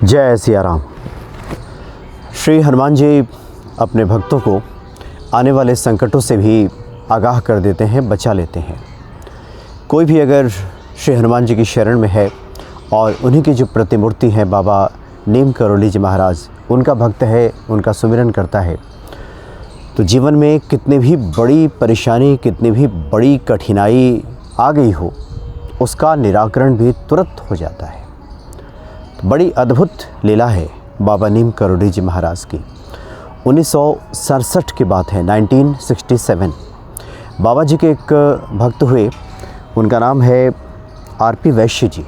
जय सिया राम। श्री हनुमान जी अपने भक्तों को आने वाले संकटों से भी आगाह कर देते हैं, बचा लेते हैं। कोई भी अगर श्री हनुमान जी की शरण में है और उन्हीं की जो प्रतिमूर्ति है बाबा नीम करोली जी महाराज, उनका भक्त है, उनका सुमिरन करता है, तो जीवन में कितनी भी बड़ी परेशानी, कितनी भी बड़ी कठिनाई आ गई हो, उसका निराकरण भी तुरंत हो जाता है। बड़ी अद्भुत लीला है बाबा नीम करोली जी महाराज की। 1967 की बात है, 1967। बाबा जी के एक भक्त हुए, उनका नाम है आरपी वैश्य जी।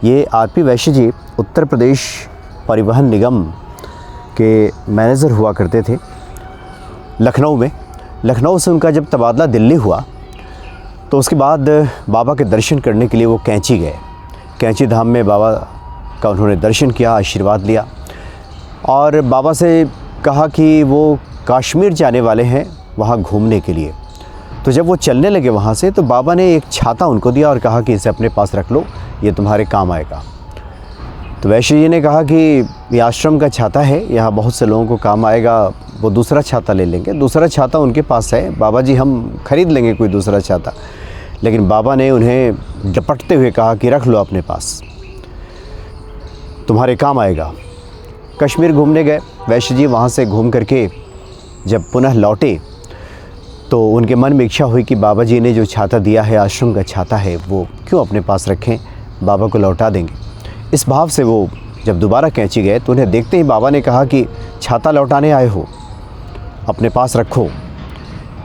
ये आरपी वैश्य जी उत्तर प्रदेश परिवहन निगम के मैनेजर हुआ करते थे लखनऊ में। लखनऊ से उनका जब तबादला दिल्ली हुआ तो उसके बाद बाबा के दर्शन करने के लिए वो कैंची गए। कैंची धाम में बाबा का उन्होंने दर्शन किया, आशीर्वाद लिया और बाबा से कहा कि वो कश्मीर जाने वाले हैं वहाँ घूमने के लिए। तो जब वो चलने लगे वहाँ से, तो बाबा ने एक छाता उनको दिया और कहा कि इसे अपने पास रख लो, ये तुम्हारे काम आएगा। तो वैश्य जी ने कहा कि ये आश्रम का छाता है, यहाँ बहुत से लोगों को काम आएगा, वो दूसरा छाता ले लेंगे। दूसरा छाता उनके पास है, बाबा जी हम खरीद लेंगे कोई दूसरा छाता। लेकिन बाबा ने उन्हें झपटते हुए कहा कि रख लो अपने पास, तुम्हारे काम आएगा। कश्मीर घूमने गए वैश्य जी। वहाँ से घूम करके जब पुनः लौटे तो उनके मन में इच्छा हुई कि बाबा जी ने जो छाता दिया है, आश्रम का छाता है, वो क्यों अपने पास रखें, बाबा को लौटा देंगे। इस भाव से वो जब दोबारा कैंची गए तो उन्हें देखते ही बाबा ने कहा कि छाता लौटाने आए हो, अपने पास रखो,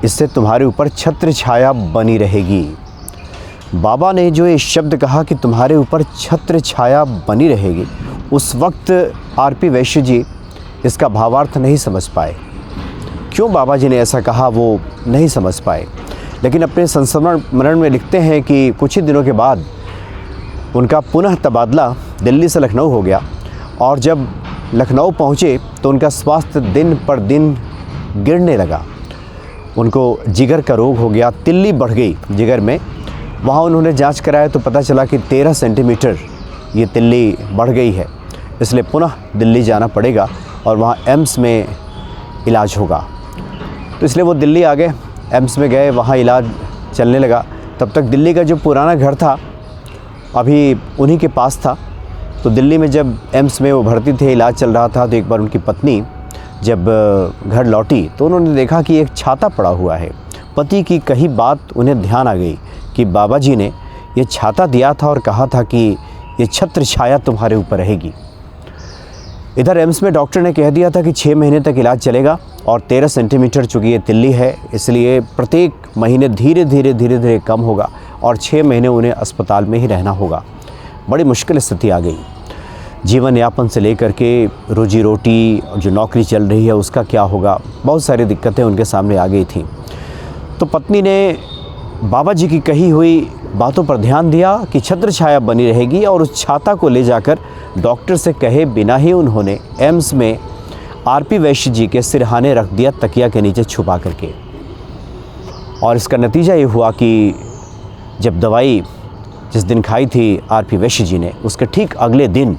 इससे तुम्हारे ऊपर छत्र छाया बनी रहेगी। बाबा ने जो ये शब्द कहा कि तुम्हारे ऊपर छत्र छाया बनी रहेगी, उस वक्त आरपी वैश्य जी इसका भावार्थ नहीं समझ पाए। क्यों बाबा जी ने ऐसा कहा वो नहीं समझ पाए। लेकिन अपने संस्मरण में लिखते हैं कि कुछ ही दिनों के बाद उनका पुनः तबादला दिल्ली से लखनऊ हो गया और जब लखनऊ पहुँचे तो उनका स्वास्थ्य दिन पर दिन गिरने लगा। उनको जिगर का रोग हो गया, तिल्ली बढ़ गई जिगर में। वहाँ उन्होंने जांच कराया तो पता चला कि 13 सेंटीमीटर ये तिल्ली बढ़ गई है, इसलिए पुनः दिल्ली जाना पड़ेगा और वहाँ एम्स में इलाज होगा। तो इसलिए वो दिल्ली आ गए, एम्स में गए, वहाँ इलाज चलने लगा। तब तक दिल्ली का जो पुराना घर था अभी उन्हीं के पास था। तो दिल्ली में जब एम्स में वो भर्ती थे, इलाज चल रहा था, तो एक बार उनकी पत्नी जब घर लौटी तो उन्होंने देखा कि एक छाता पड़ा हुआ है। पति की कही बात उन्हें ध्यान आ गई कि बाबा जी ने ये छाता दिया था और कहा था कि ये छत्र छाया तुम्हारे ऊपर रहेगी। इधर एम्स में डॉक्टर ने कह दिया था कि 6 महीने तक इलाज चलेगा और 13 सेंटीमीटर चूँकि ये तिल्ली है, इसलिए प्रत्येक महीने धीरे धीरे कम होगा और 6 महीने उन्हें अस्पताल में ही रहना होगा। बड़ी मुश्किल स्थिति आ गई। जीवन यापन से लेकर के रोजी रोटी, जो नौकरी चल रही है उसका क्या होगा, बहुत सारी दिक्कतें उनके सामने आ गई थी। तो पत्नी ने बाबा जी की कही हुई बातों पर ध्यान दिया कि छत्र छाया बनी रहेगी और उस छाता को ले जाकर डॉक्टर से कहे बिना ही उन्होंने एम्स में आरपी वैश्य जी के सिरहाने रख दिया, तकिया के नीचे छुपा करके। और इसका नतीजा ये हुआ कि जब दवाई जिस दिन खाई थी आरपी वैश्य जी ने, उसके ठीक अगले दिन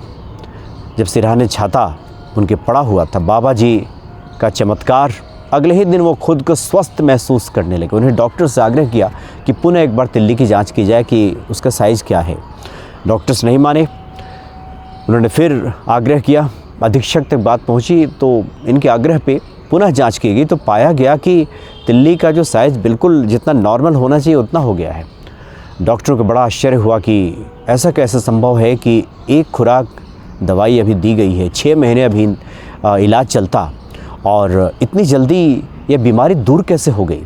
जब सिरहाने छाता उनके पड़ा हुआ था, बाबा जी का चमत्कार, अगले ही दिन वो खुद को स्वस्थ महसूस करने लगे। उन्हें डॉक्टर से आग्रह किया कि पुनः एक बार तिल्ली की जांच की जाए कि उसका साइज़ क्या है। डॉक्टर्स नहीं माने। उन्होंने फिर आग्रह किया, अधीक्षक तक बात पहुंची तो इनके आग्रह पे पुनः जांच की गई तो पाया गया कि तिल्ली का जो साइज़ बिल्कुल जितना नॉर्मल होना चाहिए उतना हो गया है। डॉक्टरों को बड़ा आश्चर्य हुआ कि ऐसा कैसे संभव है कि एक खुराक दवाई अभी दी गई है, 6 महीने अभी इलाज चलता और इतनी जल्दी ये बीमारी दूर कैसे हो गई।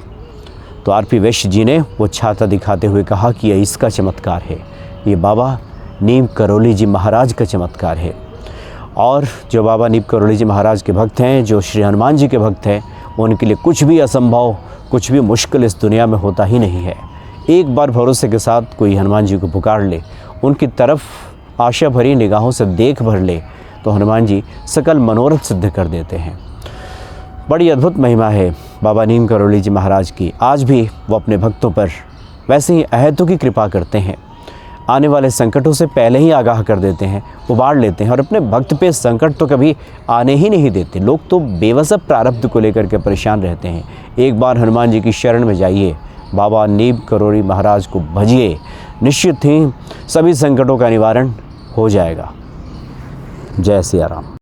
तो आरपी वैश्य जी ने वो छाता दिखाते हुए कहा कि ये इसका चमत्कार है, ये बाबा नीम करोली जी महाराज का चमत्कार है। और जो बाबा नीम करोली जी महाराज के भक्त हैं, जो श्री हनुमान जी के भक्त हैं, उनके लिए कुछ भी असंभव, कुछ भी मुश्किल इस दुनिया में होता ही नहीं है। एक बार भरोसे के साथ कोई हनुमान जी को पुकार ले, उनकी तरफ आशा भरी निगाहों से देख भर ले, तो हनुमान जी सकल मनोरथ सिद्ध कर देते हैं। बड़ी अद्भुत महिमा है बाबा नीम करोली जी महाराज की। आज भी वो अपने भक्तों पर वैसे ही अहेतु की कृपा करते हैं। आने वाले संकटों से पहले ही आगाह कर देते हैं, उबार लेते हैं और अपने भक्त पे संकट तो कभी आने ही नहीं देते। लोग तो बेवजह प्रारब्ध को लेकर के परेशान रहते हैं। एक बार हनुमान जी की शरण में जाइए, बाबा नीम करोड़ी महाराज को भजिए, निश्चित ही सभी संकटों का निवारण हो जाएगा। जय सिया राम।